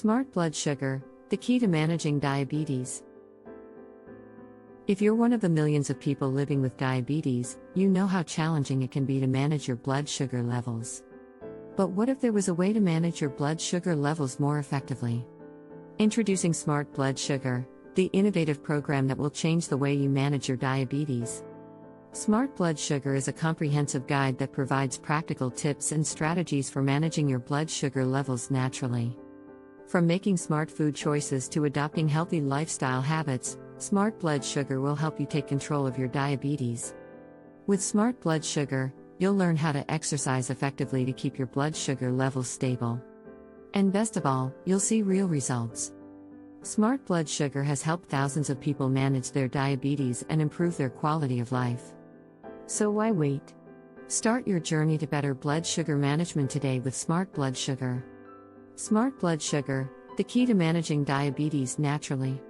Smart blood sugar, the key to managing diabetes. If you're one of the millions of people living with diabetes, you know how challenging it can be to manage your blood sugar levels. But what if there was a way to manage your blood sugar levels more effectively? Introducing Smart Blood Sugar, the innovative program that will change the way you manage your diabetes. Smart Blood Sugar is a comprehensive guide that provides practical tips and strategies for managing your blood sugar levels naturally. From making smart food choices to adopting healthy lifestyle habits, Smart Blood Sugar will help you take control of your diabetes. With Smart Blood Sugar, you'll learn how to exercise effectively to keep your blood sugar levels stable. And best of all, you'll see real results. Smart Blood Sugar has helped thousands of people manage their diabetes and improve their quality of life. So why wait? Start your journey to better blood sugar management today with Smart Blood Sugar. Smart Blood Sugar, the key to managing diabetes naturally.